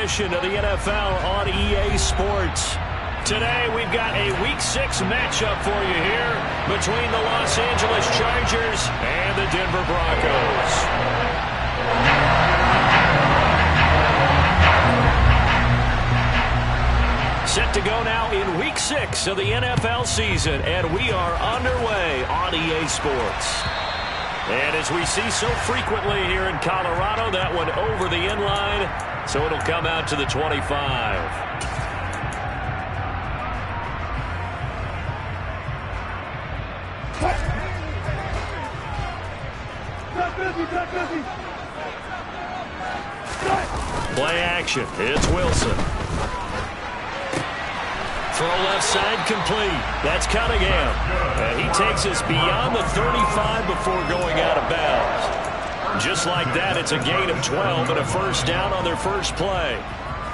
edition of the NFL on EA Sports. Today, we've got a Week 6 matchup for you here between the Los Angeles Chargers and the Denver Broncos. Set to go now in Week 6 of the NFL season, and we are underway on EA Sports. And as we see so frequently here in Colorado, that one over the end line, so it'll come out to the 25. Play action. It's Wilson. Throw left side complete. That's Cunningham. And he takes us beyond the 35 before going out of bounds. Just like that, it's a gain of 12 and a first down on their first play.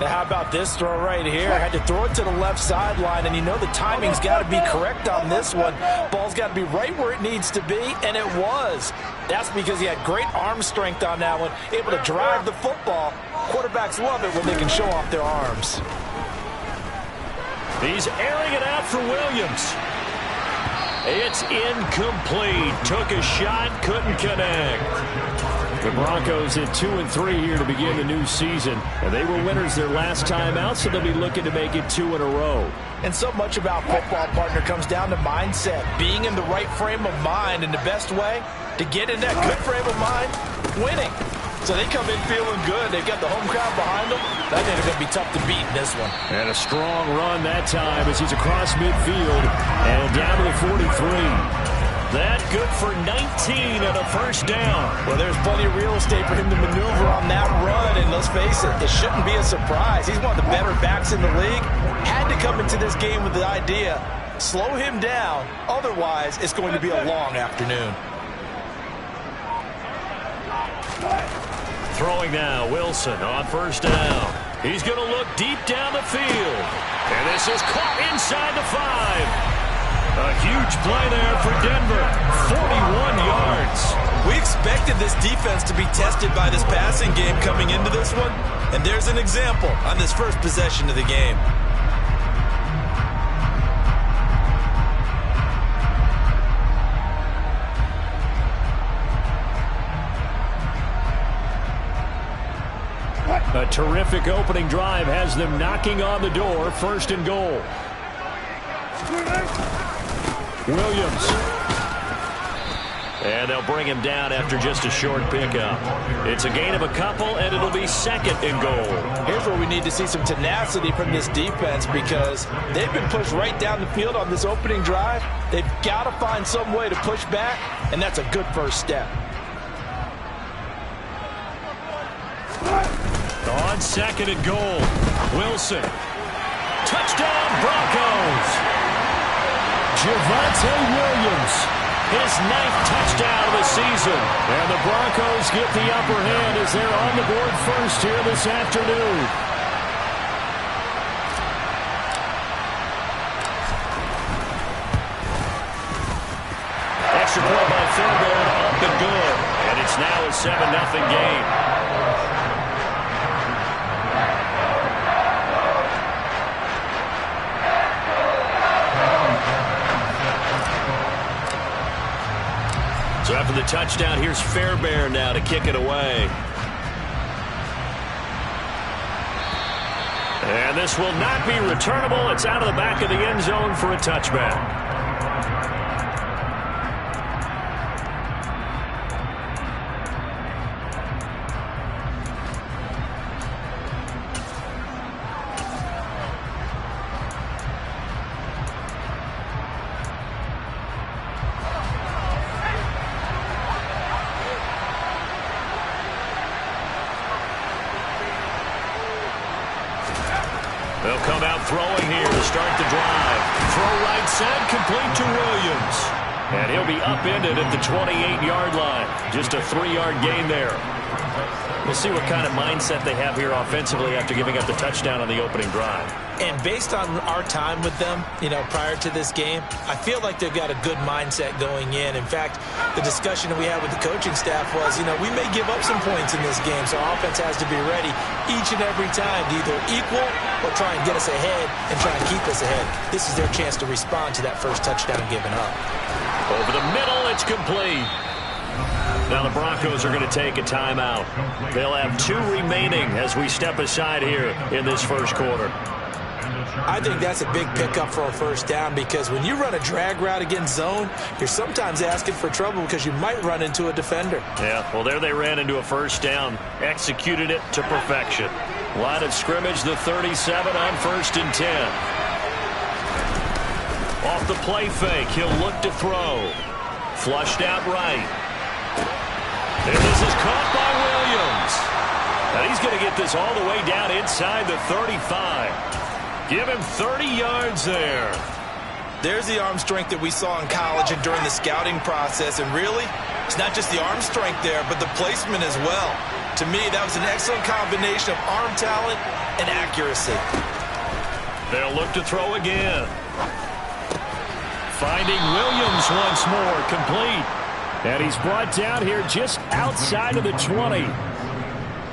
Now how about this throw right here? I had to throw it to the left sideline, and you know the timing's got to be correct on this one. Ball's got to be right where it needs to be, and it was. That's because he had great arm strength on that one, able to drive the football. Quarterbacks love it when they can show off their arms. He's airing it out for Williams. It's incomplete. Took a shot, couldn't connect. The Broncos at 2-3 here to begin the new season. And they were winners their last time out, so they'll be looking to make it 2 in a row. And so much about football, partner, comes down to mindset. Being in the right frame of mind, and the best way to get in that good frame of mind, winning. So they come in feeling good. They've got the home crowd behind them. I think they're going to be tough to beat in this one. And a strong run that time as he's across midfield and down to the 43. That good for 19 and a first down. Well, there's plenty of real estate for him to maneuver on that run. And let's face it, it shouldn't be a surprise. He's one of the better backs in the league. Had to come into this game with the idea, slow him down. Otherwise, it's going to be a long afternoon. Throwing now, Wilson on first down. He's going to look deep down the field. And this is caught inside the 5. A huge play there for Denver. 41 yards. We expected this defense to be tested by this passing game coming into this one. And there's an example on this first possession of the game. A terrific opening drive has them knocking on the door. First and goal. Williams. And they'll bring him down after just a short pickup. It's a gain of a couple, and it'll be second and goal. Here's where we need to see some tenacity from this defense, because they've been pushed right down the field on this opening drive. They've got to find some way to push back, and that's a good first step. On second and goal, Wilson. Touchdown, Broncos. Javonte Williams, his 9th touchdown of the season. And the Broncos get the upper hand as they're on the board first here this afternoon. Extra point by Fairbairn, up and good. And it's now a 7-0 game. So after the touchdown, here's Fairbairn now to kick it away. And this will not be returnable. It's out of the back of the end zone for a touchback. They'll come out throwing here to start the drive. Throw right side, complete to Williams. And he'll be upended at the 28-yard line. Just a 3-yard gain there. We'll see what kind of mindset they have here offensively after giving up the touchdown on the opening drive. And based on our time with them, prior to this game, I feel like they've got a good mindset going in. In fact, the discussion that we had with the coaching staff was, we may give up some points in this game, so our offense has to be ready each and every time to either equal or try and get us ahead and try and keep us ahead. This is their chance to respond to that first touchdown given up. Over the middle, it's complete. Now the Broncos are going to take a timeout. They'll have 2 remaining as we step aside here in this first quarter. I think that's a big pickup for a first down because when you run a drag route against zone, you're sometimes asking for trouble because you might run into a defender. Yeah, well, there they ran into a first down. Executed it to perfection. Line of scrimmage, the 37 on 1st and 10. Off the play fake, he'll look to throw. Flushed out right. And this is caught by Williams. And he's going to get this all the way down inside the 35. Give him 30 yards there. There's the arm strength that we saw in college and during the scouting process. And really, it's not just the arm strength there, but the placement as well. To me, that was an excellent combination of arm talent and accuracy. They'll look to throw again. Finding Williams once more, complete. And he's brought down here just outside of the 20.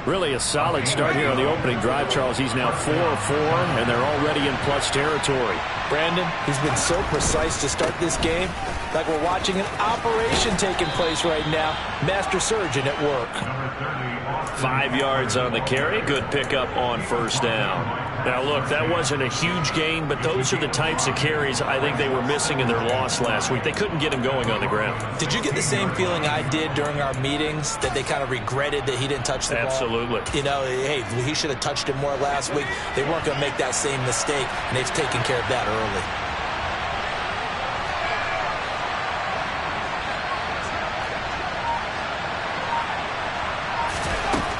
Really a solid start here on the opening drive, Charles. He's now 4 of 4, and they're already in plus territory. Brandon, he's been so precise to start this game, like we're watching an operation taking place right now. Master surgeon at work. 5 yards on the carry. Good pickup on first down. Now, look, that wasn't a huge gain, but those are the types of carries I think they were missing in their loss last week. They couldn't get him going on the ground. Did you get the same feeling I did during our meetings, that they kind of regretted that he didn't touch the ball? Absolutely. Hey, he should have touched it more last week. They weren't going to make that same mistake, and they've taken care of that early.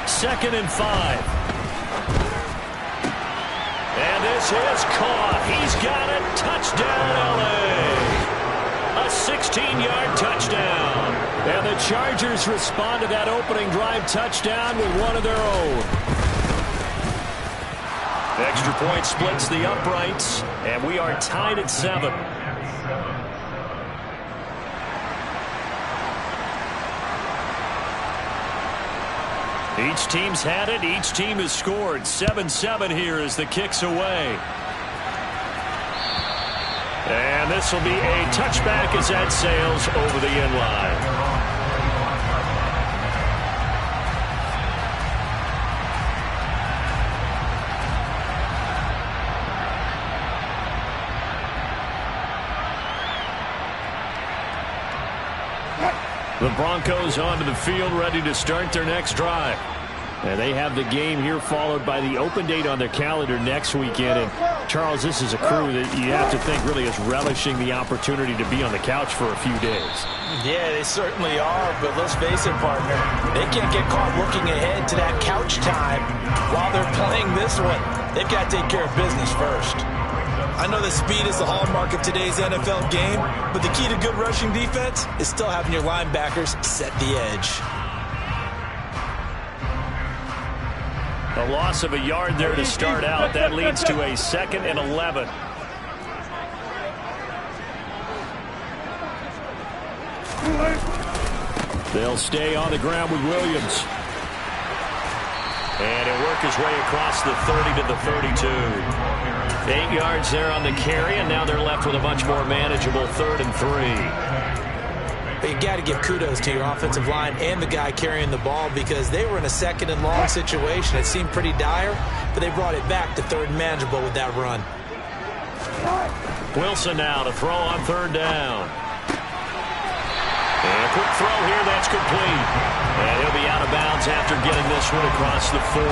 Second and 5. And this is caught. He's got it. Touchdown, L.A. A 16-yard touchdown. And the Chargers respond to that opening drive touchdown with one of their own. Extra point splits the uprights, and we are tied at 7. Each team's had it. Each team has scored. 7-7 here as the kick's away. And this will be a touchback as that sails over the end line. The Broncos onto the field, ready to start their next drive. And they have the game here followed by the open date on their calendar next weekend. And, Charles, this is a crew that you have to think really is relishing the opportunity to be on the couch for a few days. Yeah, they certainly are, but let's face it, partner. They can't get caught looking ahead to that couch time while they're playing this one. They've got to take care of business first. I know that speed is the hallmark of today's NFL game, but the key to good rushing defense is still having your linebackers set the edge. A loss of a yard there to start out. That leads to a 2nd and 11. They'll stay on the ground with Williams. And he'll work his way across the 30 to the 32. 8 yards there on the carry, and now they're left with a much more manageable 3rd and 3. But you got to give kudos to your offensive line and the guy carrying the ball because they were in a 2nd and long situation. It seemed pretty dire, but they brought it back to 3rd and manageable with that run. Wilson now to throw on 3rd down. And a quick throw here, that's complete. And he'll be out of bounds after getting this one across the 40.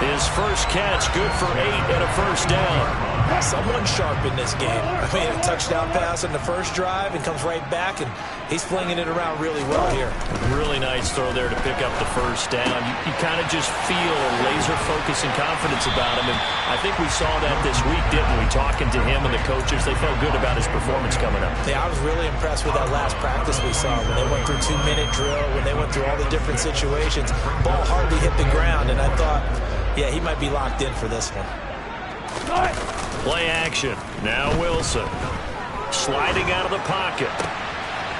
His first catch, good for 8 and a first down. Someone sharp in this game. I mean, a touchdown pass on the first drive and comes right back, and he's flinging it around really well here. Really nice throw there to pick up the first down. You kind of just feel a laser focus and confidence about him, and I think we saw that this week, didn't we? Talking to him and the coaches, they felt good about his performance coming up. Yeah, I was really impressed with that last practice we saw when they went through 2-minute drill, when they went through all the different situations. Ball hardly hit the ground, and I thought, yeah, he might be locked in for this one. Play action. Now Wilson. Sliding out of the pocket.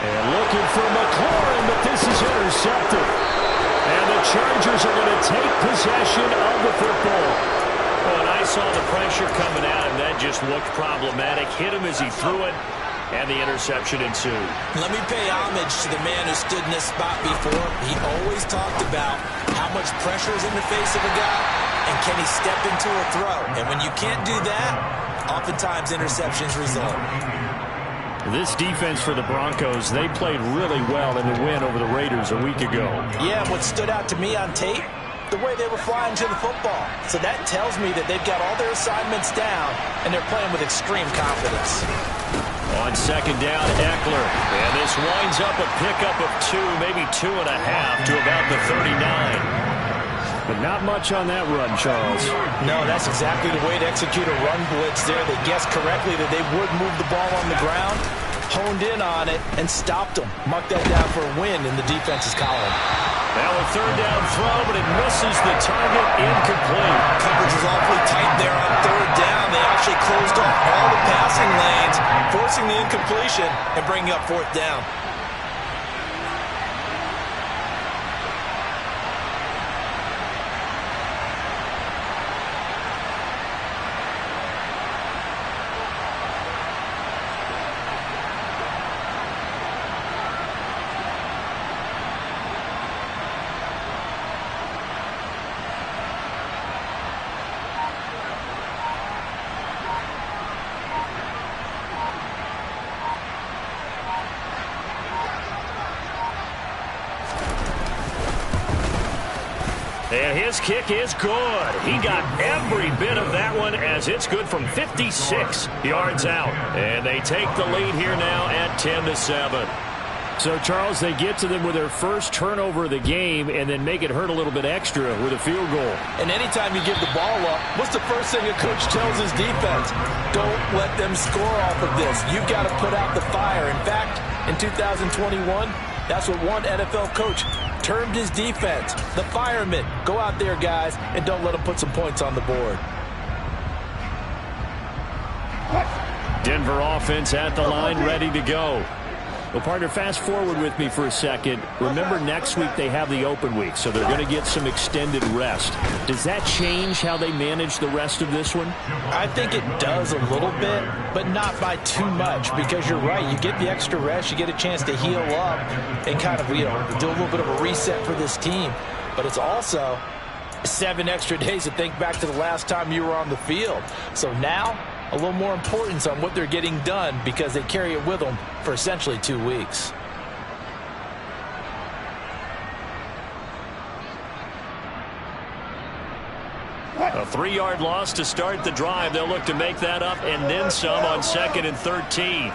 And looking for McLaurin, but this is intercepted. And the Chargers are going to take possession of the football. Well, and I saw the pressure coming at him. That just looked problematic. Hit him as he threw it, and the interception ensued. Let me pay homage to the man who stood in this spot before. He always talked about how much pressure is in the face of a guy, and can he step into a throw? And when you can't do that, oftentimes interceptions result. This defense for the Broncos, they played really well in the win over the Raiders a week ago. Yeah, what stood out to me on tape, the way they were flying to the football. So that tells me that they've got all their assignments down, and they're playing with extreme confidence. On second down, Eckler. And this winds up a pickup of 2, maybe 2.5 to about the 39. But not much on that run, Charles. No, that's exactly the way to execute a run blitz there. They guessed correctly that they would move the ball on the ground, honed in on it, and stopped them. Mark that down for a win in the defense's column. Now a third down throw, but it misses the target, incomplete. Coverage was awfully tight there on third down. They actually closed off all the passing lanes, forcing the incompletion and bringing up fourth down. And his kick is good. He got every bit of that one as it's good from 56 yards out. And they take the lead here now at 10-7. So, Charles, they get to them with their first turnover of the game and then make it hurt a little bit extra with a field goal. And anytime you give the ball up, what's the first thing a coach tells his defense? Don't let them score off of this. You've got to put out the fire. In fact, in 2021, that's what one NFL coach termed his defense, the firemen. Go out there, guys, and don't let them put some points on the board. Denver offense at the line, ready to go. Well, partner, fast forward with me for a second. Remember, next week they have the open week, so they're going to get some extended rest. Does that change how they manage the rest of this one? I think it does a little bit, but not by too much, because you're right. You get the extra rest, you get a chance to heal up and kind of, do a little bit of a reset for this team. But it's also 7 extra days to think back to the last time you were on the field. So now, a little more importance on what they're getting done because they carry it with them for essentially 2 weeks. A 3-yard loss to start the drive. They'll look to make that up and then some on 2nd and 13.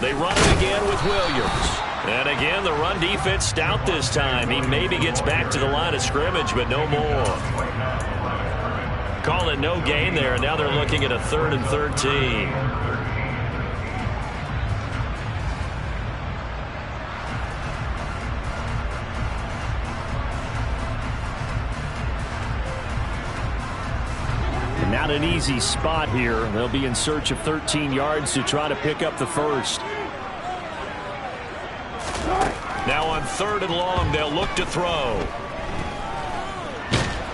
They run it again with Williams. And again, the run defense stout this time. He maybe gets back to the line of scrimmage, but no more. Call it no gain there, and now they're looking at a 3rd and 13. Not an easy spot here. They'll be in search of 13 yards to try to pick up the first. Now on 3rd and long, they'll look to throw.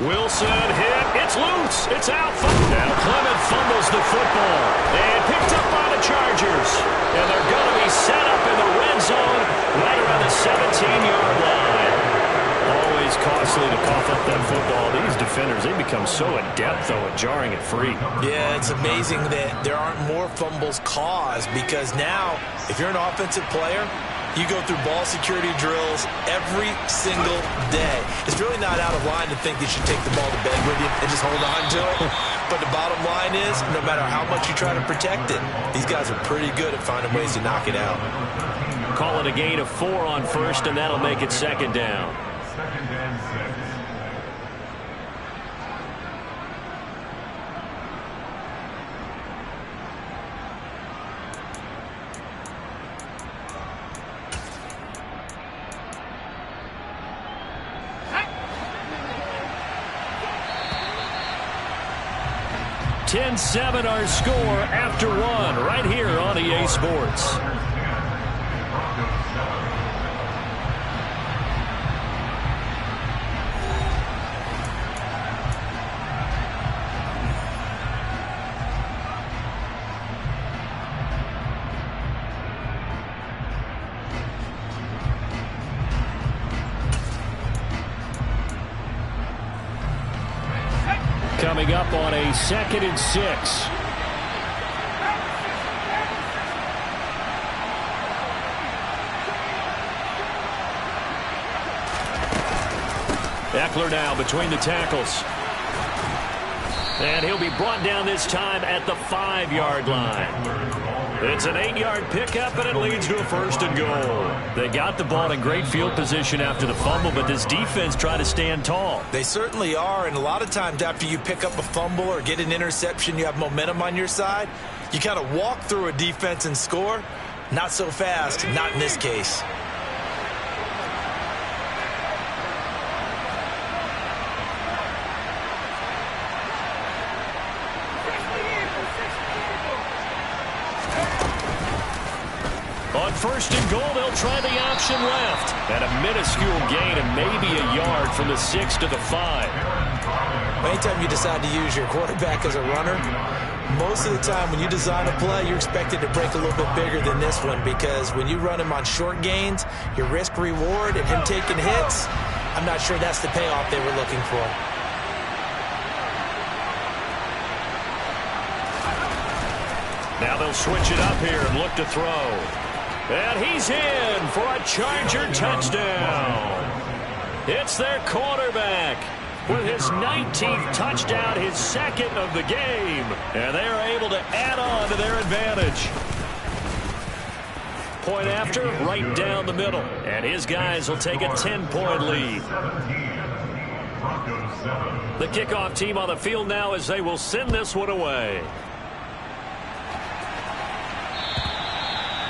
Wilson hit. It's loose. It's out. Now Clement fumbles the football. And picked up by the Chargers. And they're going to be set up in the red zone right around the 17-yard line. Always costly to cough up that football. These defenders, they become so adept, though, at jarring it free. Yeah, it's amazing that there aren't more fumbles caused because now, if you're an offensive player, You go through ball security drills every single day. It's really not out of line to think you should take the ball to bed with you and just hold on to it. But the bottom line is, no matter how much you try to protect it, these guys are pretty good at finding ways to knock it out. Call it a gain of 4 on first, and that'll make it second down. Second and 6. $10-7 our score after 1 right here on EA Sports. Coming up on a 2nd and 6. Eckler now between the tackles. And he'll be brought down this time at the 5-yard line. It's an 8-yard pickup, and it leads to a 1st and goal. They got the ball in great field position after the fumble, but this defense tried to stand tall. They certainly are, and a lot of times after you pick up a fumble or get an interception, you have momentum on your side. You kind of walk through a defense and score. Not so fast, not in this case. On 1st and goal, they'll try the option left. At a minuscule gain of maybe a yard from the 6 to the 5. Anytime you decide to use your quarterback as a runner, most of the time when you design a play, you're expected to break a little bit bigger than this one, because when you run him on short gains, your risk-reward and him taking hits, I'm not sure that's the payoff they were looking for. Now they'll switch it up here and look to throw. And he's in for a Charger touchdown. It's their quarterback with his 19th touchdown, his 2nd of the game. And they're able to add on to their advantage. Point after, right down the middle. And his guys will take a 10-point lead. The kickoff team on the field now as they will send this one away.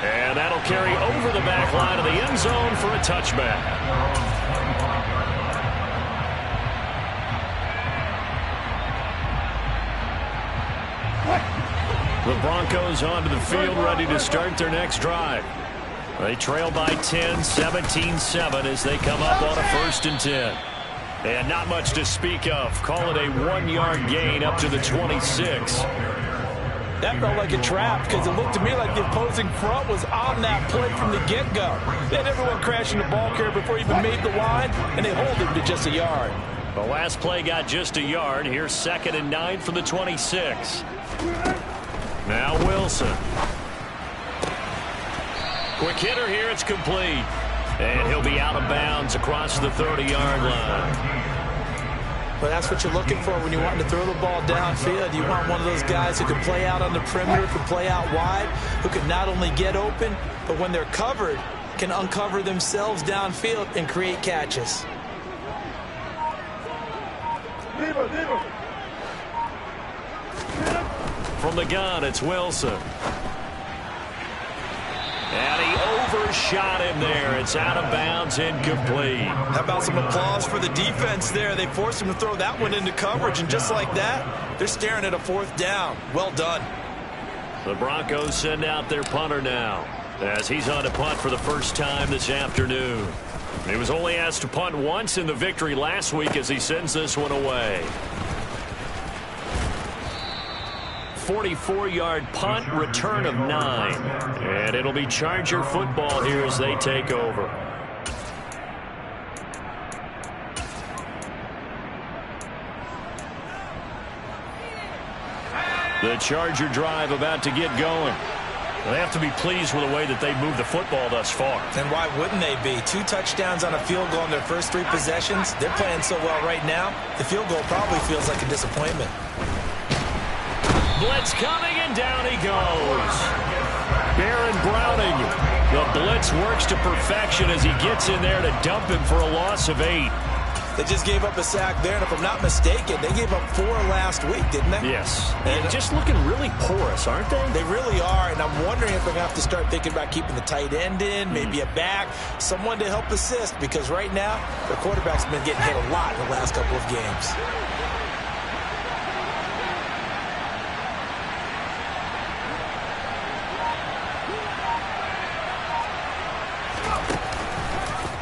And that'll carry over the back line of the end zone for a touchback. The Broncos onto the field, ready to start their next drive. They trail by 10, 17-7 as they come up on a 1st and 10. And not much to speak of. Call it a 1-yard gain up to the 26. That felt like a trap, because it looked to me like the opposing front was on that play from the get-go. They had everyone crashing the ball carrier before he even made the line, and they hold him to just a yard. The last play got just a yard. Here's 2nd and 9 from the 26. Now Wilson. Quick hitter here. It's complete. And he'll be out of bounds across the 30-yard line. But that's what you're looking for when you want to throw the ball downfield. You want one of those guys who can play out on the perimeter, can play out wide, who can not only get open, but when they're covered, can uncover themselves downfield and create catches. From the gun, it's Wilson. And he overshot him there. It's out of bounds, incomplete. How about some applause for the defense there? They forced him to throw that one into coverage, and just like that, they're staring at a 4th down. Well done. The Broncos send out their punter now, as he's on to punt for the first time this afternoon. He was only asked to punt once in the victory last week as he sends this one away. 44-yard punt, return of 9. And it'll be Charger football here as they take over. The Charger drive about to get going. They have to be pleased with the way that they've moved the football thus far. And why wouldn't they be? 2 touchdowns on a field goal in their first 3 possessions. They're playing so well right now, the field goal probably feels like a disappointment. Blitz coming, and down he goes. Baron Browning. The blitz works to perfection as he gets in there to dump him for a loss of 8. They just gave up a sack there, and if I'm not mistaken, they gave up 4 last week, didn't they? Yes. And just looking really porous, aren't they? They really are, and I'm wondering if they're going to have to start thinking about keeping the tight end in, maybe a back, someone to help assist, because right now, their quarterback's been getting hit a lot in the last couple of games.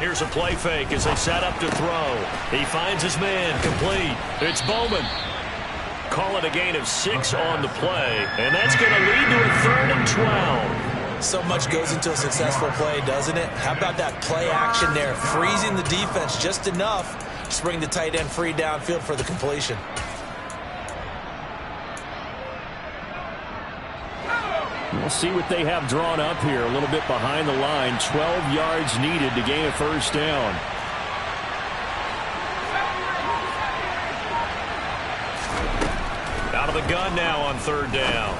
Here's a play fake as they set up to throw. He finds his man, complete. It's Bowman. Call it a gain of 6 on the play, and that's going to lead to a 3rd and 12. So much goes into a successful play, doesn't it? How about that play action there, freezing the defense just enough to bring the tight end free downfield for the completion. We'll see what they have drawn up here. A little bit behind the line. 12 yards needed to gain a first down. Out of the gun now on 3rd down.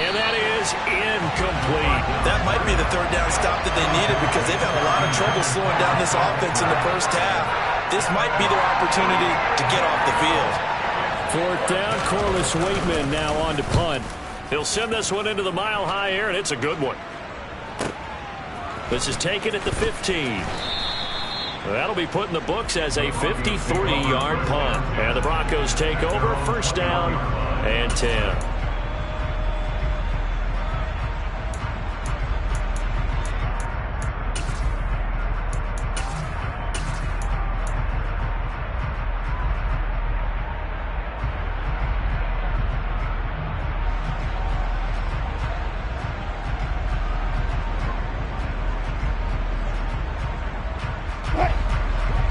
And that is incomplete. That might be the 3rd down stop that they needed because they've had a lot of trouble slowing down this offense in the first half. This might be their opportunity to get off the field. 4th down, Corliss Waitman now on to punt. He'll send this one into the mile-high air, and it's a good one. This is taken at the 15. That'll be put in the books as a 53-yard punt. And the Broncos take over, 1st down and 10.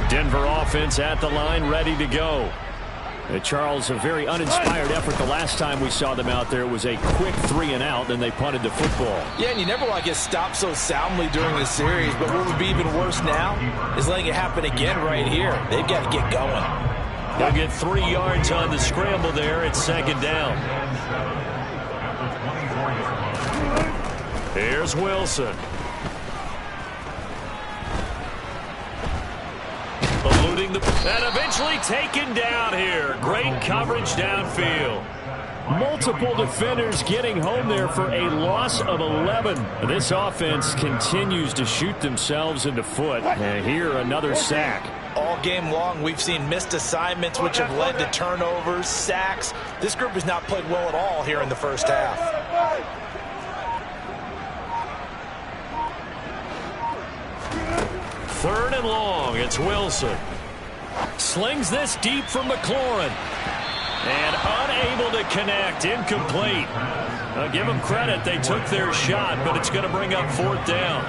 Denver offense at the line, ready to go. Charles, a very uninspired effort the last time we saw them out there. It was a quick 3 and out, then they punted the football. Yeah, and you never want to get stopped so soundly during the series, but what would be even worse now is letting it happen again right here. They've got to get going. They'll get 3 yards on the scramble there. It's 2nd down. Here's Wilson. Eluding and eventually taken down here. Great coverage downfield. Multiple defenders getting home there for a loss of 11. This offense continues to shoot themselves in the foot. And here, another sack. All game long, we've seen missed assignments, which have led to turnovers, sacks. This group has not played well at all here in the first half. 3rd and long. It's Wilson. Slings this deep from McLaurin. And unable to connect. Incomplete. Give them credit. They took their shot, but it's going to bring up 4th down.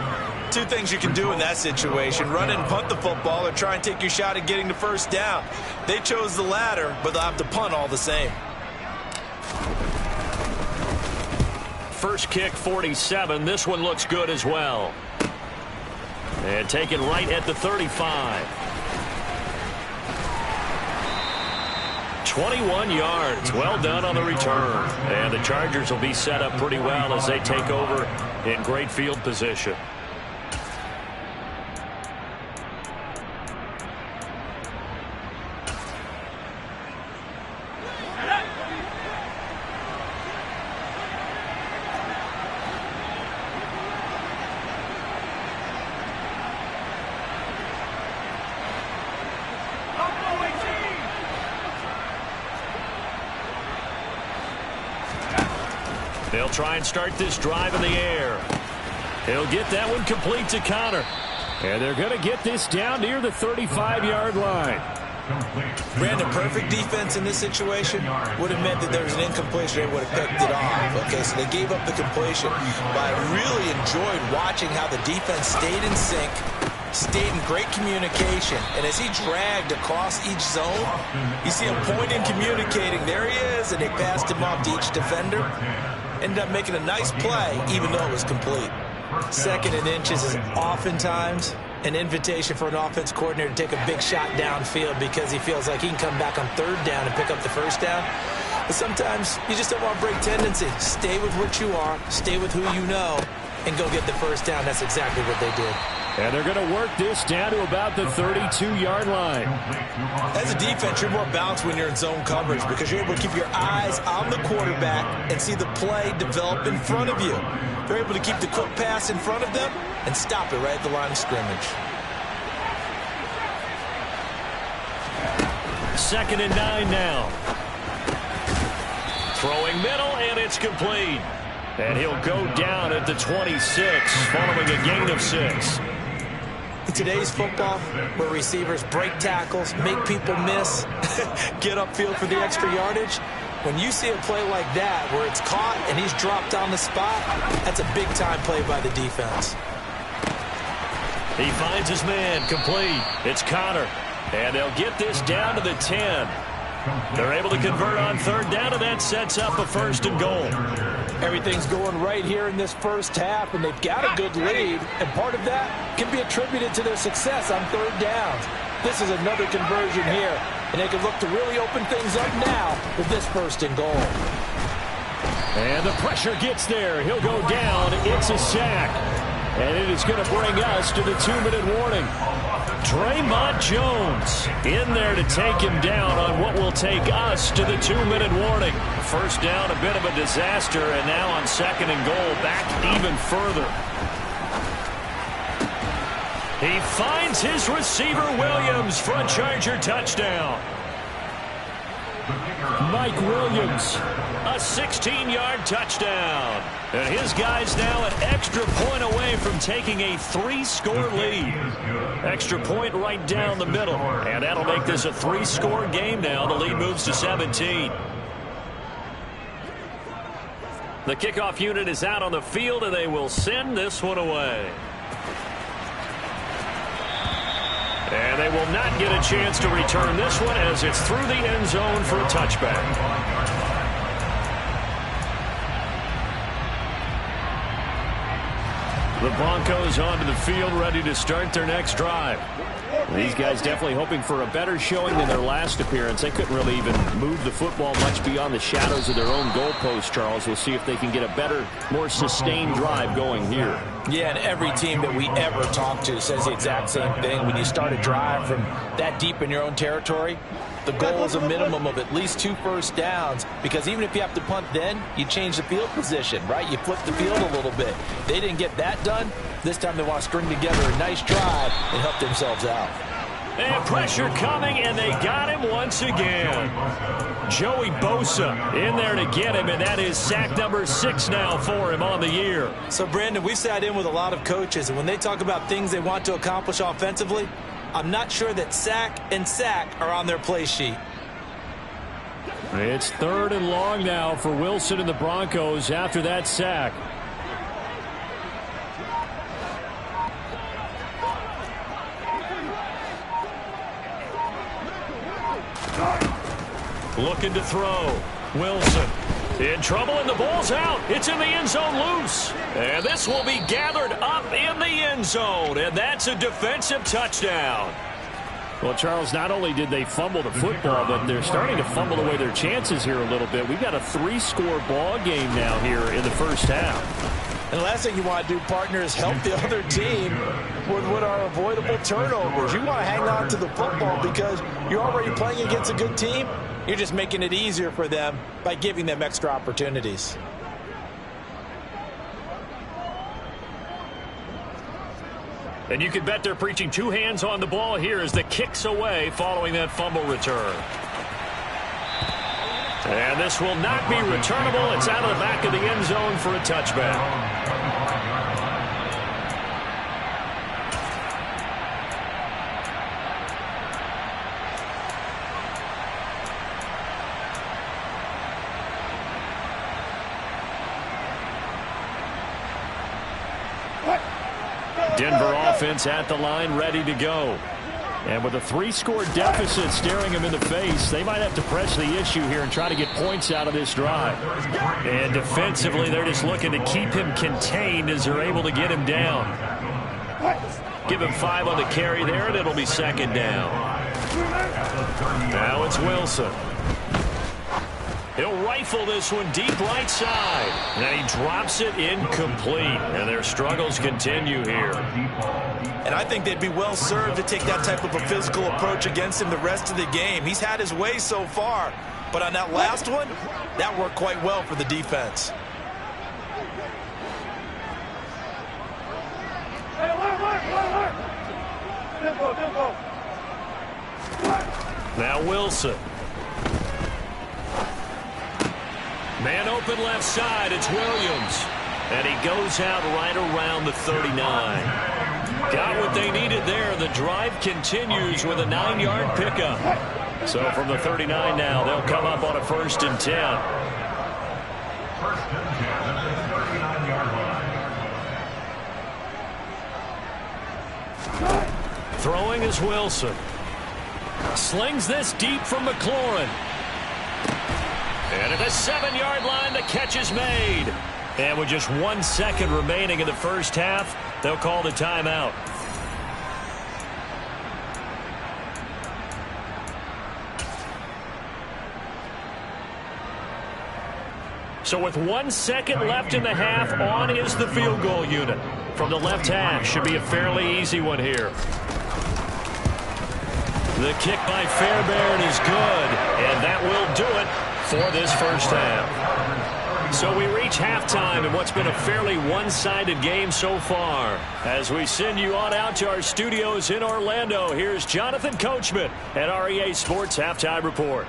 2 things you can do in that situation. Run and punt the football or try and take your shot at getting the 1st down. They chose the latter, but they'll have to punt all the same. First kick, 47. This one looks good as well. And taken right at the 35. 21 yards. Well done on the return. And the Chargers will be set up pretty well as they take over in great field position. They'll try and start this drive in the air. He'll get that one complete to Connor. And they're going to get this down near the 35-yard line. Brandon, perfect defense in this situation would have meant that there was an incompletion. They would have picked it off. Okay, so they gave up the completion. But I really enjoyed watching how the defense stayed in sync, stayed in great communication. And as he dragged across each zone, you see him pointing, communicating. There he is, and they passed him off to each defender. ended up making a nice play, even though it was complete. 2nd and inches is oftentimes an invitation for an offense coordinator to take a big shot downfield because he feels like he can come back on 3rd down and pick up the 1st down. But sometimes you just don't want to break tendency. Stay with what you are, stay with who you know, and go get the 1st down. That's exactly what they did. And they're going to work this down to about the 32-yard line. As a defense, you're more balanced when you're in zone coverage because you're able to keep your eyes on the quarterback and see the play develop in front of you. They're able to keep the quick pass in front of them and stop it right at the line of scrimmage. 2nd and 9 now. Throwing middle, and it's complete. And he'll go down at the 26, following a gain of 6. In today's football, where receivers break tackles, make people miss, get upfield for the extra yardage, when you see a play like that where it's caught and he's dropped on the spot, that's a big-time play by the defense. He finds his man, complete. It's Connor. And they'll get this down to the 10. They're able to convert on 3rd down, and that sets up a 1st and goal. Everything's going right here in this first half, and they've got a good lead, and part of that can be attributed to their success on 3rd downs. This is another conversion here, and they can look to really open things up now with this 1st and goal. And the pressure gets there. He'll go down. It's a sack. And it is going to bring us to the 2-minute warning. Draymond Jones in there to take him down on what will take us to the 2-minute warning. 1st down, a bit of a disaster, and now on 2nd and goal, back even further. He finds his receiver, Williams, for a Charger touchdown. Mike Williams, a 16-yard touchdown. And his guy's now an extra point away from taking a 3-score lead. Extra point right down the middle. And that'll make this a 3-score game now. The lead moves to 17. The kickoff unit is out on the field, and they will send this one away. And they will not get a chance to return this one as it's through the end zone for a touchback. The Broncos onto the field, ready to start their next drive. These guys definitely hoping for a better showing than their last appearance. They couldn't really even move the football much beyond the shadows of their own goalpost, Charles. We'll see if they can get a better, more sustained drive going here. Yeah, and every team that we ever talk to says the exact same thing. When you start a drive from that deep in your own territory, the goal is a minimum of at least 2 first downs, because even if you have to punt then, you change the field position, right? You flip the field a little bit. They didn't get that done. This time they want to string together a nice drive and help themselves out. And pressure coming, and they got him once again. Joey Bosa in there to get him, and that is sack number 6 now for him on the year. So, Brandon, we sat in with a lot of coaches, and when they talk about things they want to accomplish offensively, I'm not sure that sack and sack are on their play sheet. It's 3rd and long now for Wilson and the Broncos after that sack. Looking to throw. Wilson in trouble, and the ball's out. It's in the end zone loose. And this will be gathered up in the end zone, and that's a defensive touchdown. Well, Charles, not only did they fumble the football, but they're starting to fumble away their chances here a little bit. We've got a 3-score ball game now here in the first half. And the last thing you want to do, partner, is help the other team with what are avoidable turnovers. You want to hang on to the football because you're already playing against a good team. You're just making it easier for them by giving them extra opportunities. And you can bet they're preaching 2 hands on the ball here as the kick's away following that fumble return. And this will not be returnable. It's out of the back of the end zone for a touchback. Denver offense at the line, ready to go. And with a 3-score deficit staring him in the face, they might have to press the issue here and try to get points out of this drive. And defensively, they're just looking to keep him contained as they're able to get him down. Give him 5 on the carry there, and it'll be second down. Now it's Wilson. He'll rifle this one deep right side. And he drops it incomplete. And their struggles continue here. And I think they'd be well served to take that type of a physical approach against him the rest of the game. He's had his way so far. But on that last one, that worked quite well for the defense. Now Wilson. Man open left side, it's Williams. And he goes out right around the 39. Got what they needed there. The drive continues with a 9-yard pickup. So from the 39 now, they'll come up on a 1st and 10. 1st and 10 at the 39-yard line. Throwing is Wilson. Slings this deep from McLaurin. And at the 7-yard line, the catch is made. And with just 1 second remaining in the first half, they'll call the timeout. So with 1 second left in the half, on is the field goal unit. From the left hash, should be a fairly easy one here. The kick by Fairbairn is good, and that will do it for this first half. So we reach halftime in what's been a fairly one-sided game so far. As we send you on out to our studios in Orlando, here's Jonathan Coachman at REA Sports Halftime Report.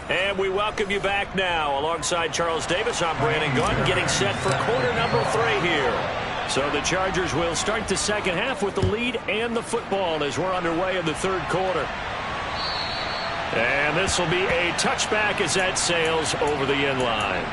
And we welcome you back now. Alongside Charles Davis, I'm Brandon Gunn, getting set for quarter number 3 here. So the Chargers will start the second half with the lead and the football as we're underway in the 3rd quarter. And this will be a touchback as that sails over the end line.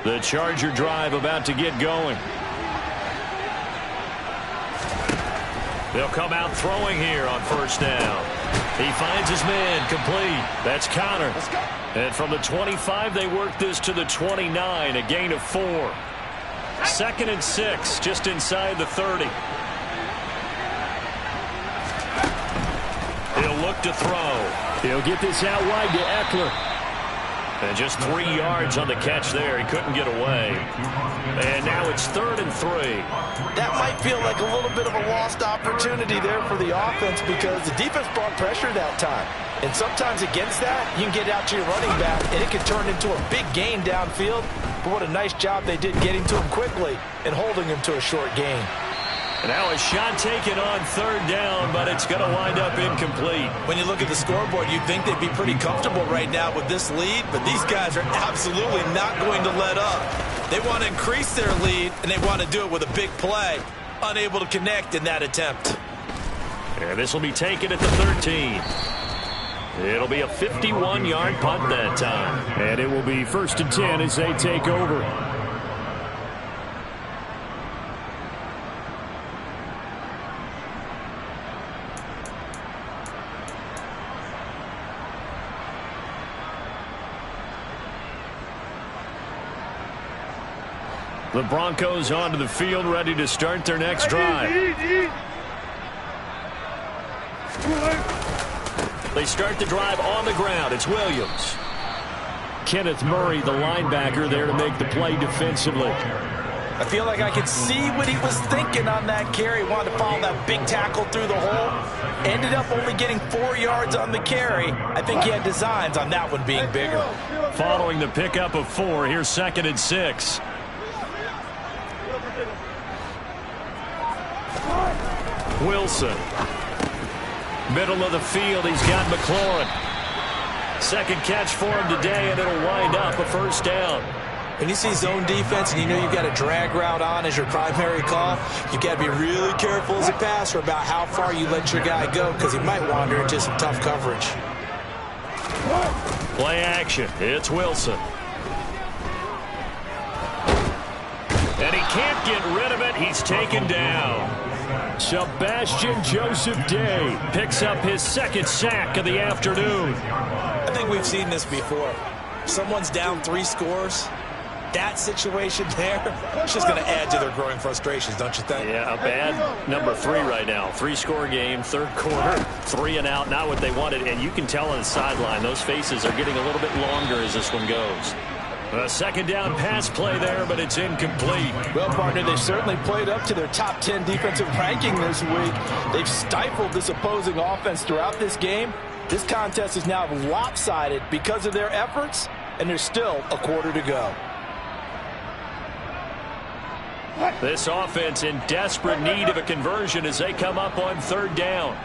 The Charger drive about to get going. They'll come out throwing here on 1st down. He finds his man complete. That's Connor. And from the 25, they work this to the 29, a gain of 4. 2nd and 6, just inside the 30. He'll look to throw. He'll get this out wide to Eckler. And just 3 yards on the catch there. He couldn't get away. And now it's 3rd and 3. That might feel like a little bit of a lost opportunity there for the offense because the defense brought pressure that time. And sometimes against that, you can get out to your running back, and it can turn into a big gain downfield. But what a nice job they did getting to him quickly and holding him to a short gain. And now a shot taken on 3rd down, but it's going to wind up incomplete. When you look at the scoreboard, you'd think they'd be pretty comfortable right now with this lead, but these guys are absolutely not going to let up. They want to increase their lead, and they want to do it with a big play. Unable to connect in that attempt. And this will be taken at the 13. It'll be a 51-yard punt that time. And it will be 1st and 10 as they take over. The Broncos onto the field, ready to start their next drive. They start the drive on the ground. It's Williams. Kenneth Murray, the linebacker, there to make the play defensively. I feel like I could see what he was thinking on that carry. Wanted to follow that big tackle through the hole. Ended up only getting 4 yards on the carry. I think he had designs on that one being bigger. Following the pickup of 4, here's 2nd and 6. Wilson. Middle of the field, he's got McLaurin. Second catch for him today, and it'll wind up a first down. When you see zone defense and you know you've got a drag route on as your primary call, you've got to be really careful as a passer about how far you let your guy go because he might wander into some tough coverage. Play action. It's Wilson. And he can't get rid of it. He's taken down. Sebastian Joseph Day picks up his second sack of the afternoon. I think we've seen this before. Someone's down 3 scores. That situation there, it's just going to add to their growing frustrations, don't you think? Yeah, a bad number 3 right now. 3-score game, third quarter, 3 and out, not what they wanted. And you can tell on the sideline, those faces are getting a little bit longer as this one goes. A second down pass play there, but it's incomplete. Well, partner, they've certainly played up to their top 10 defensive ranking this week. They've stifled this opposing offense throughout this game. This contest is now lopsided because of their efforts, and there's still a quarter to go. This offense in desperate need of a conversion as they come up on third down.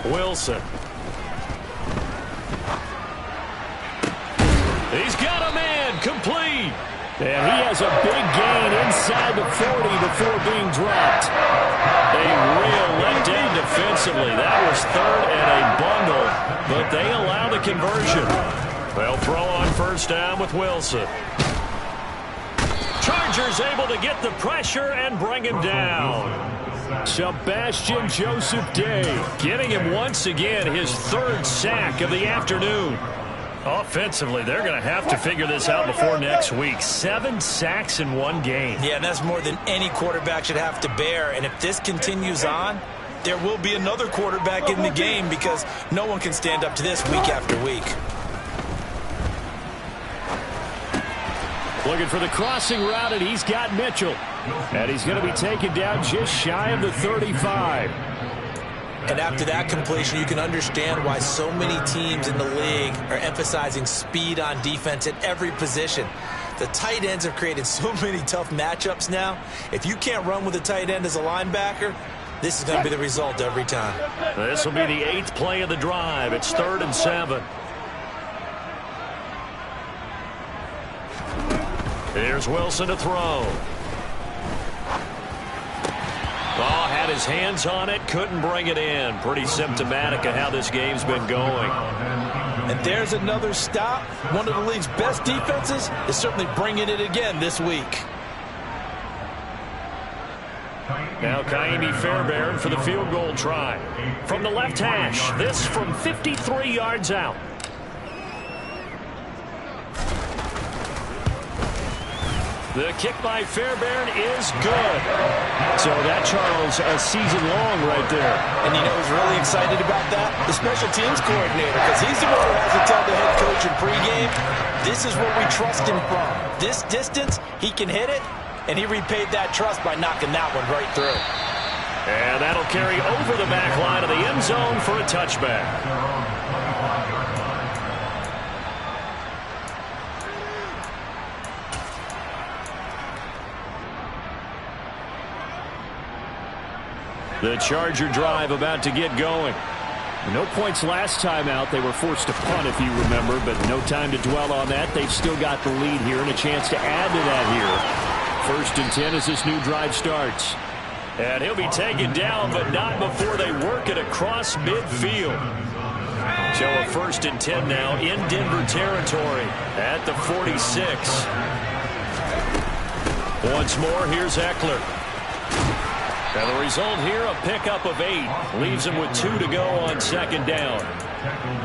Wilson. He's got a man complete. And he has a big gain inside the 40 before being dropped. A real letdown defensively. That was third and a bundle, but they allow the conversion. They'll throw on first down with Wilson. Chargers able to get the pressure and bring him down. Sebastian Joseph Day getting him once again his third sack of the afternoon. Offensively, they're going to have to figure this out before next week. 7 sacks in one game. Yeah, and that's more than any quarterback should have to bear. And if this continues on, there will be another quarterback in the game because no one can stand up to this week after week. Looking for the crossing route, and he's got Mitchell. And he's going to be taken down just shy of the 35. And after that completion, you can understand why so many teams in the league are emphasizing speed on defense at every position. The tight ends have created so many tough matchups now. If you can't run with a tight end as a linebacker, this is going to be the result every time. This will be the 8th play of the drive. It's 3rd and 7. Here's Wilson to throw. Oh, had his hands on it, couldn't bring it in. Pretty symptomatic of how this game's been going. And there's another stop. One of the league's best defenses is certainly bringing it again this week. Now Kaimi Fairbairn for the field goal try. From the left hash, this from 53 yards out. The kick by Fairbairn is good. So that, Charles, a season long right there. And you know who's really excited about that? The special teams coordinator, because he's the one who has to tell the head coach in pregame, this is what we trust him from. This distance, he can hit it, and he repaid that trust by knocking that one right through. And that'll carry over the back line of the end zone for a touchback. The Charger drive about to get going. No points last time out. They were forced to punt, if you remember, but no time to dwell on that. They've still got the lead here and a chance to add to that here. 1st and 10 as this new drive starts. And he'll be taken down, but not before they work it across midfield. So a 1st and 10 now in Denver territory at the 46. Once more, here's Eckler. And the result here, a pickup of 8. Leaves him with 2 to go on 2nd down.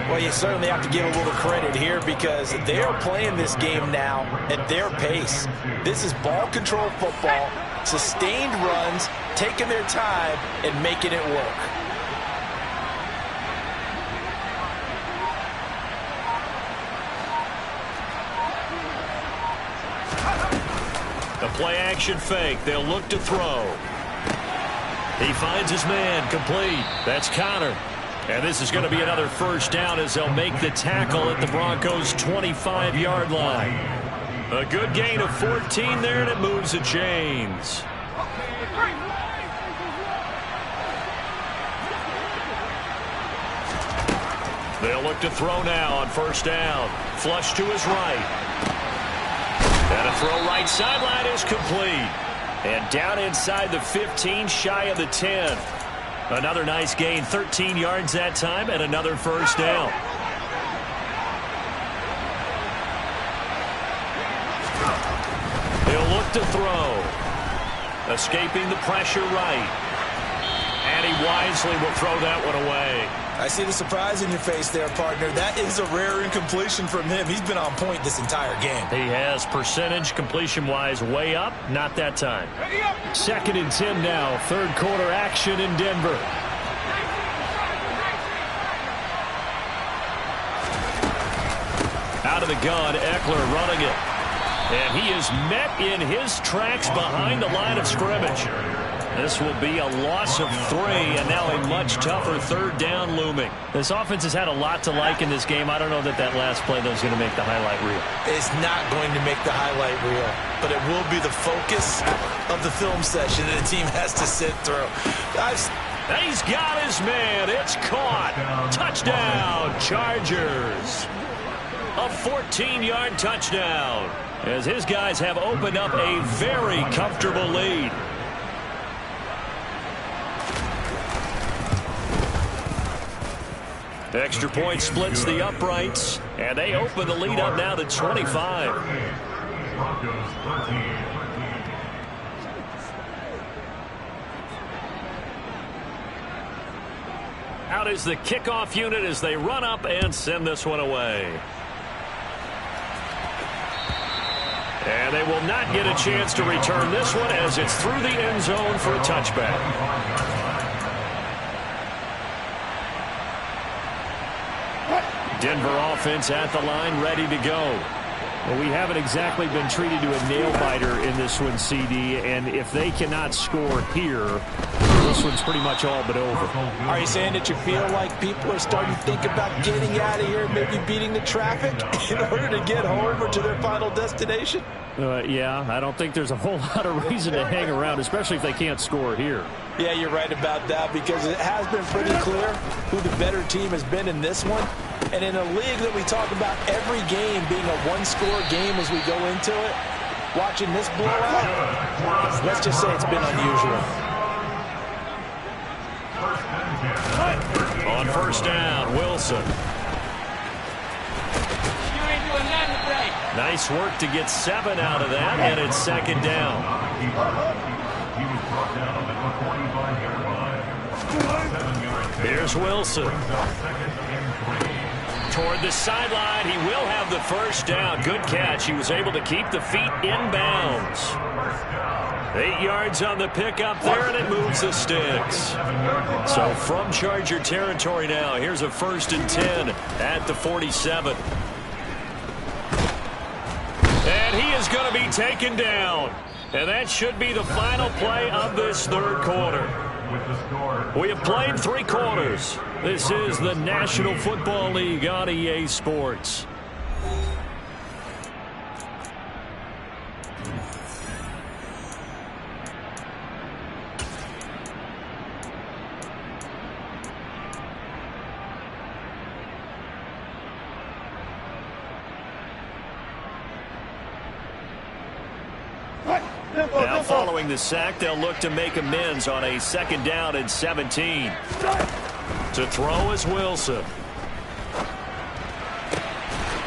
Well, you certainly have to give a little credit here because they are playing this game now at their pace. This is ball control football, sustained runs, taking their time, and making it work. The play action fake. They'll look to throw. He finds his man complete. That's Connor. And this is going to be another first down as they'll make the tackle at the Broncos' 25-yard line. A good gain of 14 there, and it moves the chains. They'll look to throw now on first down. Flush to his right. And a throw right sideline is complete. And down inside the 15, shy of the 10. Another nice gain, 13 yards that time, and another first down. He'll look to throw. Escaping the pressure right. And he wisely will throw that one away. I see the surprise in your face there, partner. That is a rare incompletion from him. He's been on point this entire game. He has percentage completion-wise way up. Not that time. 2nd and 10 now. Third quarter action in Denver. Out of the gun, Eckler running it. And he is met in his tracks behind the line of scrimmage. This will be a loss of 3, and now a much tougher third down looming. This offense has had a lot to like in this game. I don't know that last play, though, is going to make the highlight reel. It's not going to make the highlight reel, but it will be the focus of the film session that the team has to sit through. He's got his man. It's caught. Touchdown, Chargers. A 14-yard touchdown, as his guys have opened up a very comfortable lead. Extra point splits the uprights, and they open the lead up now to 25. Out is the kickoff unit as they run up and send this one away. And they will not get a chance to return this one as it's through the end zone for a touchback. Denver offense at the line, ready to go. Well, we haven't exactly been treated to a nail-biter in this one, CD, and if they cannot score here, this one's pretty much all but over. Are you saying that you feel like people are starting to think about getting out of here, maybe beating the traffic in order to get home or to their final destination? Yeah, I don't think there's a whole lot of reason to hang around, especially if they can't score here. Yeah, you're right about that, because it has been pretty clear who the better team has been in this one. And in a league that we talk about every game being a one-score game as we go into it, watching this blowout, let's just say it's been unusual. On first down, Wilson. Nice work to get 7 out of that, and it's 2nd down. Here's Wilson. Toward the sideline, he will have the first down. Good catch. He was able to keep the feet in bounds. 8 yards on the pickup there, and it moves the sticks. So from Charger territory now, here's a 1st and 10 at the 47. And he is going to be taken down. And that should be the final play of this third quarter. We have played 3 quarters. This is the National Football League on EA Sports. Now following the sack, they'll look to make amends on a 2nd down and 17. To throw is Wilson.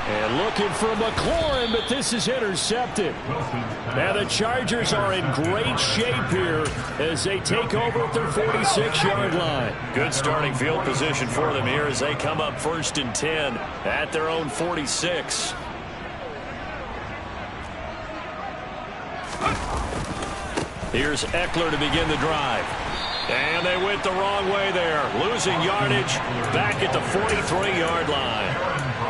And looking for McLaurin, but this is intercepted. Now the Chargers are in great shape here as they take over at their 46-yard line. Good starting field position for them here as they come up 1st and 10 at their own 46. Here's Eckler to begin the drive. And they went the wrong way there. Losing yardage back at the 43-yard line.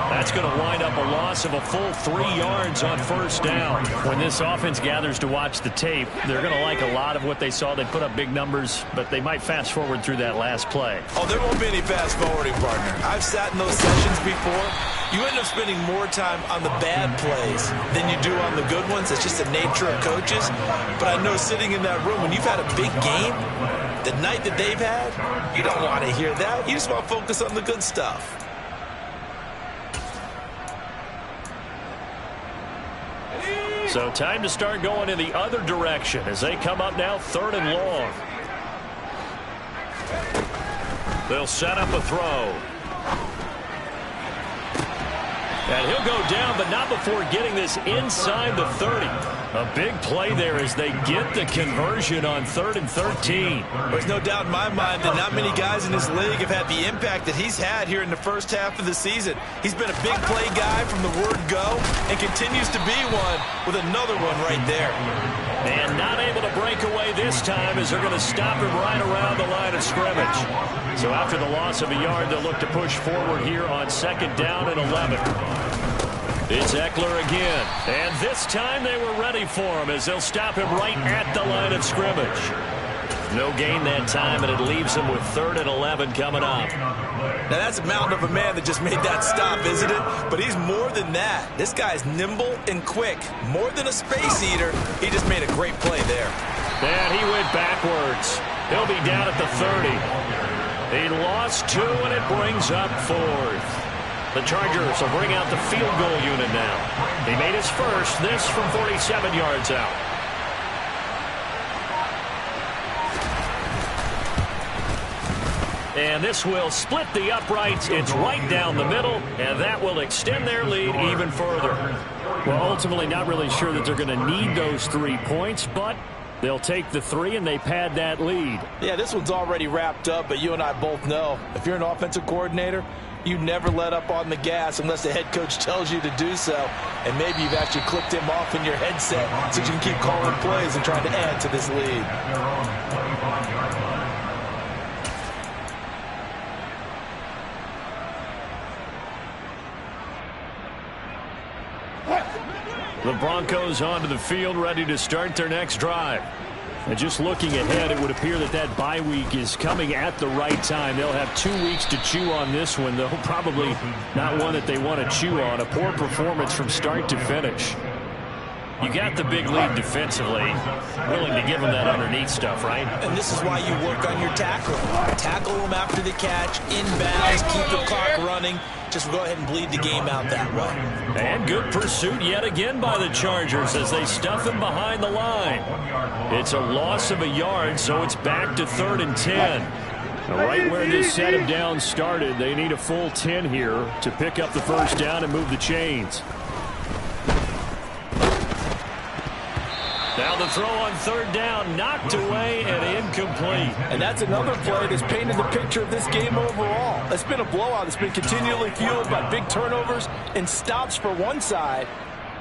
That's going to wind up a loss of a full 3 yards on first down. When this offense gathers to watch the tape, they're going to like a lot of what they saw. They put up big numbers, but they might fast forward through that last play. Oh, there won't be any fast forwarding, partner. I've sat in those sessions before. You end up spending more time on the bad plays than you do on the good ones. It's just the nature of coaches. But I know sitting in that room, when you've had a big game, the night that they've had, you don't want to hear that. You just want to focus on the good stuff. So time to start going in the other direction as they come up now 3rd and long. They'll set up a throw. And he'll go down, but not before getting this inside the 30. A big play there as they get the conversion on 3rd and 13. There's no doubt in my mind that not many guys in this league have had the impact that he's had here in the first half of the season. He's been a big play guy from the word go and continues to be one with another one right there. And not able to break away this time as they're going to stop him right around the line of scrimmage. So after the loss of a yard, they'll look to push forward here on 2nd down and 11. It's Ekeler again. And this time they were ready for him as they'll stop him right at the line of scrimmage. No gain that time, and it leaves him with 3rd and 11 coming up. Now that's a mountain of a man that just made that stop, isn't it? But he's more than that. This guy's nimble and quick. More than a space eater, he just made a great play there. And he went backwards. He'll be down at the 30. He lost 2, and it brings up 4th. The Chargers will bring out the field goal unit now. He made his first, this from 47 yards out. And this will split the uprights. It's right down the middle, and that will extend their lead even further. Well, ultimately not really sure that they're going to need those 3 points, but they'll take the 3 and they pad that lead. Yeah, this one's already wrapped up, but you and I both know if you're an offensive coordinator, you never let up on the gas unless the head coach tells you to do so. And maybe you've actually clicked him off in your headset so you can keep calling plays and trying to add to this lead. The Broncos onto the field, ready to start their next drive. And just looking ahead, it would appear that that bye week is coming at the right time. They'll have 2 weeks to chew on this one, though probably not one that they want to chew on. A poor performance from start to finish. You got the big lead defensively, willing to give them that underneath stuff, right? And this is why you work on your tackling. Tackle them after the catch, inbounds, keep the clock running. Just go ahead and bleed the game out that way. And good pursuit yet again by the Chargers as they stuff him behind the line. It's a loss of a yard, so it's back to 3rd and 10. Now, right where this set of downs started, they need a full 10 here to pick up the first down and move the chains. Now the throw on 3rd down, knocked away and incomplete. And that's another play that's painted the picture of this game overall. It's been a blowout. It's been continually fueled by big turnovers and stops for one side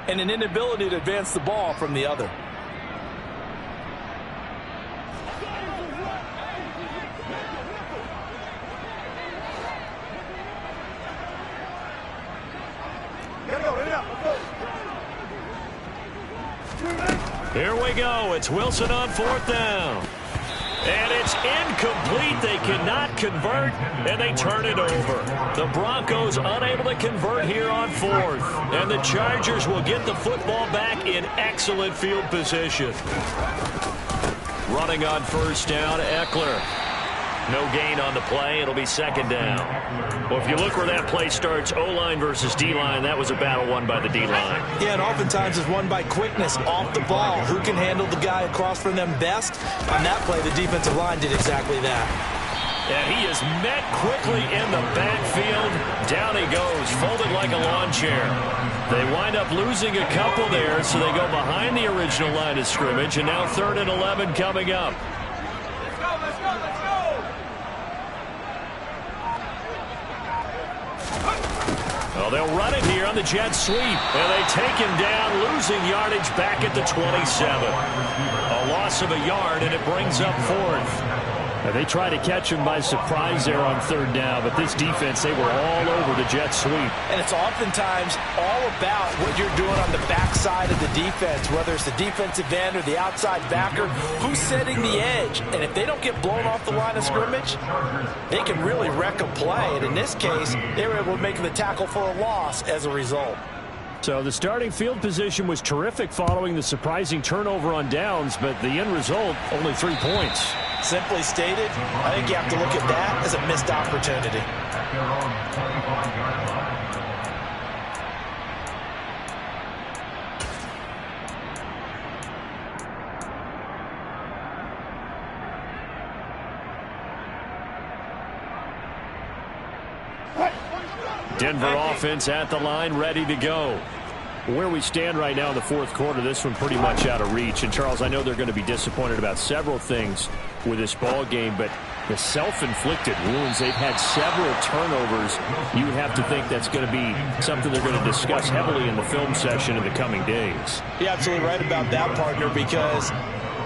and an inability to advance the ball from the other. Here we go. It's Wilson on 4th down. And it's incomplete. They cannot convert, and they turn it over. The Broncos unable to convert here on 4th. And the Chargers will get the football back in excellent field position. Running on 1st down, Ekeler. No gain on the play. It'll be 2nd down. Well, if you look where that play starts, O-line versus D-line, that was a battle won by the D-line. Yeah, and oftentimes it's won by quickness off the ball. Who can handle the guy across from them best? On that play, the defensive line did exactly that. And he is met quickly in the backfield. Down he goes, folded like a lawn chair. They wind up losing a couple there, so they go behind the original line of scrimmage, and now 3rd and 11 coming up. Well, they'll run it here on the jet sweep, and they take him down, losing yardage back at the 27. A loss of a yard, and it brings up 4th. They tried to catch him by surprise there on third down, but this defense, they were all over the jet sweep. And it's oftentimes all about what you're doing on the backside of the defense, whether it's the defensive end or the outside backer, who's setting the edge. And if they don't get blown off the line of scrimmage, they can really wreck a play. And in this case, they were able to make the tackle for a loss as a result. So the starting field position was terrific following the surprising turnover on downs, but the end result, only 3 points. Simply stated, I think you have to look at that as a missed opportunity. Denver offense at the line, ready to go. Where we stand right now in the fourth quarter, this one pretty much out of reach. And, Charles, I know they're going to be disappointed about several things with this ball game, but the self-inflicted wounds, they've had several turnovers. You would have to think that's going to be something they're going to discuss heavily in the film session in the coming days. You're absolutely right about that, partner, because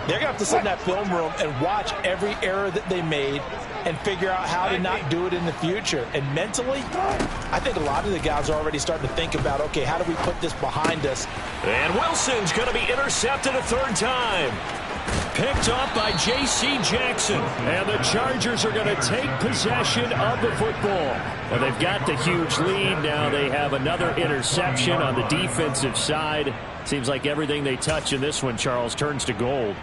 they're going to have to sit in that film room and watch every error that they made and figure out how to not do it in the future. And mentally, I think a lot of the guys are already starting to think about, okay, how do we put this behind us? And Wilson's going to be intercepted a third time. Picked up by J.C. Jackson. And the Chargers are going to take possession of the football. Well, they've got the huge lead. Now they have another interception on the defensive side. Seems like everything they touch in this one, Charles, turns to gold.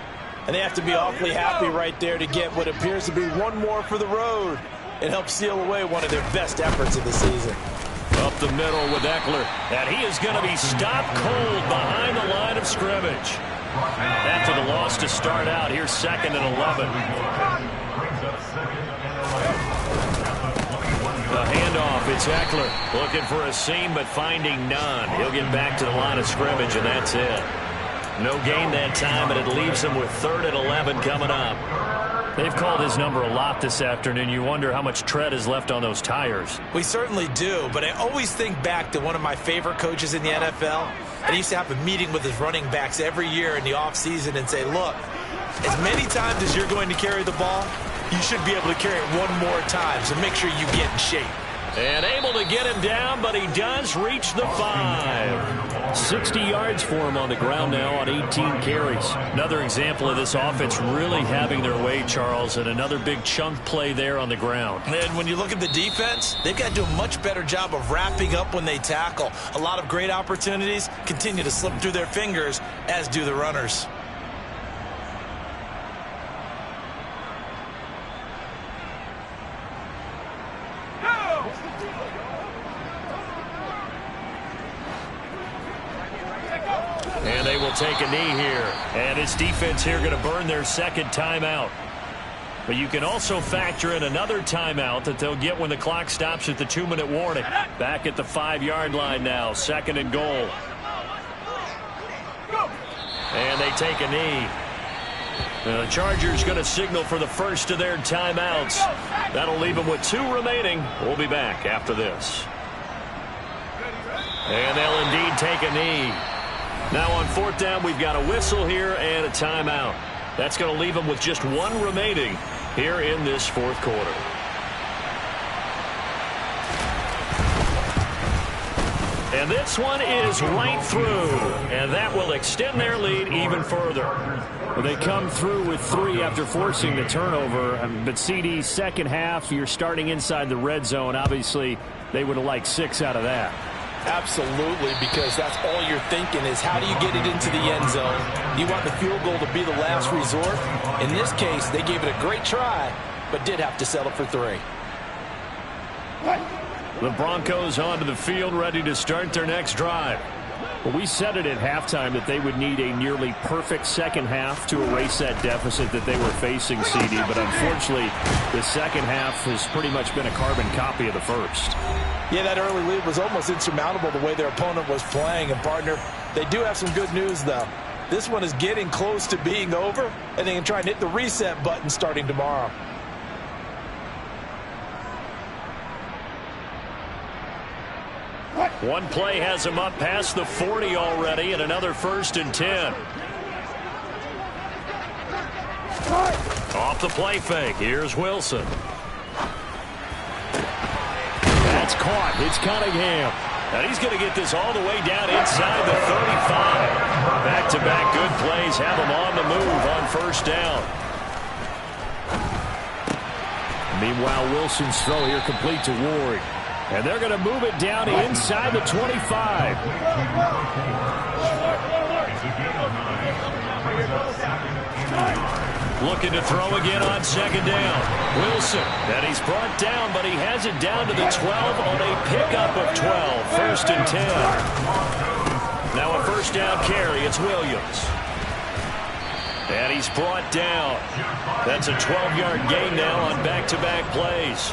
And they have to be awfully happy right there to get what appears to be one more for the road. It helps seal away one of their best efforts of the season. Up the middle with Eckler. And he is going to be stopped cold behind the line of scrimmage. After the loss to start out, here's 2nd and 11. The handoff, it's Eckler looking for a seam but finding none. He'll get back to the line of scrimmage, and that's it. No gain that time, but it leaves him with 3rd and 11 coming up. They've called his number a lot this afternoon. You wonder how much tread is left on those tires. We certainly do, but I always think back to one of my favorite coaches in the NFL. And he used to have a meeting with his running backs every year in the offseason and say, look, as many times as you're going to carry the ball, you should be able to carry it one more time, so make sure you get in shape. And able to get him down, but he does reach the 5. 60 yards for him on the ground now on 18 carries. Another example of this offense really having their way, Charles, and another big chunk play there on the ground. And when you look at the defense, they've got to do a much better job of wrapping up when they tackle. A lot of great opportunities continue to slip through their fingers, as do the runners. And they will take a knee here. And this defense here going to burn their 2nd timeout. But you can also factor in another timeout that they'll get when the clock stops at the 2-minute warning. Back at the 5-yard line now, 2nd and goal. And they take a knee. Now the Chargers going to signal for the first of their timeouts. That'll leave them with 2 remaining. We'll be back after this. And they'll indeed take a knee. Now on 4th down, we've got a whistle here and a timeout. That's going to leave them with just 1 remaining here in this 4th quarter. And this one is right through, and that will extend their lead even further. Well, they come through with 3 after forcing the turnover, but CD, second half, you're starting inside the red zone. Obviously, they would have liked 6 out of that. Absolutely, because that's all you're thinking is how do you get it into the end zone? You want the field goal to be the last resort. In this case, they gave it a great try, but did have to settle for 3. The Broncos onto the field, ready to start their next drive. Well, we said it at halftime that they would need a nearly perfect second half to erase that deficit that they were facing, CD. But unfortunately, the second half has pretty much been a carbon copy of the first. Yeah, that early lead was almost insurmountable the way their opponent was playing. And, partner, they do have some good news, though. This one is getting close to being over, and they can try and hit the reset button starting tomorrow. One play has him up past the 40 already, and another 1st and 10. Off the play fake. Here's Wilson. That's caught. It's Cunningham. And he's going to get this all the way down inside the 35. Back-to-back good plays have him on the move on first down. Meanwhile, Wilson's throw here complete to Ward. And they're going to move it down inside the 25. Looking to throw again on second down. Wilson, and he's brought down, but he has it down to the 12 on a pickup of 12. First and 10. Now a first down carry. It's Williams. And he's brought down. That's a 12-yard gain now on back-to-back plays.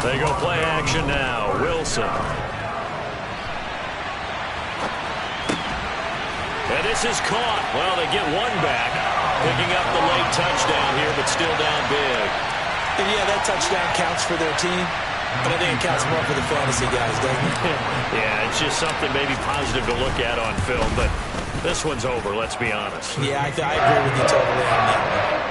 They go play action now. Wilson. And this is caught. Well, they get one back. Picking up the late touchdown here, but still down big. And yeah, that touchdown counts for their team. But I think it counts more for the fantasy guys, doesn't it? Yeah, it's just something maybe positive to look at on film. But this one's over, let's be honest. Yeah, I agree with you totally on that one.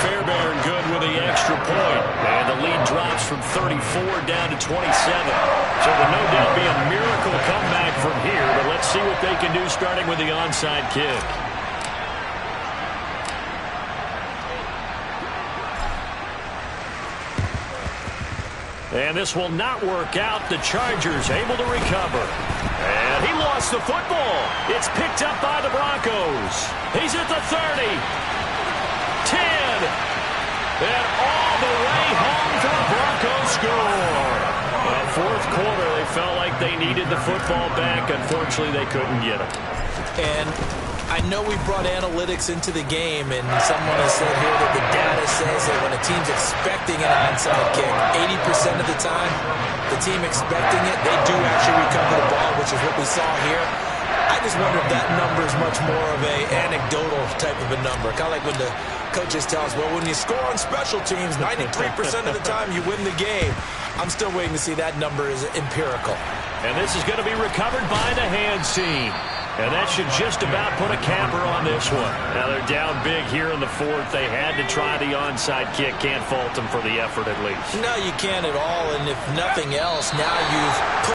Fairbairn good with the extra point. And the lead drops from 34 down to 27. So there'll no doubt be a miracle comeback from here. But let's see what they can do starting with the onside kick. And this will not work out. The Chargers able to recover. And he lost the football. It's picked up by the Broncos. He's at the 30. 10. And all the way home for a Broncos score. Fourth quarter, they felt like they needed the football back. Unfortunately, they couldn't get it. And I know we brought analytics into the game, and someone has said here that the data says that when a team's expecting an onside kick, 80% of the time, the team expecting it, they do actually recover the ball, which is what we saw here. I just wonder if that number is much more of a anecdotal type of a number. Kind of like when the coaches tell us, well, when you score on special teams, 93% of the time you win the game. I'm still waiting to see that number is empirical. And this is going to be recovered by the hands team. And that should just about put a capper on this one. Now they're down big here in the fourth. They had to try the onside kick. Can't fault them for the effort at least. No, you can't at all. And if nothing else, now you've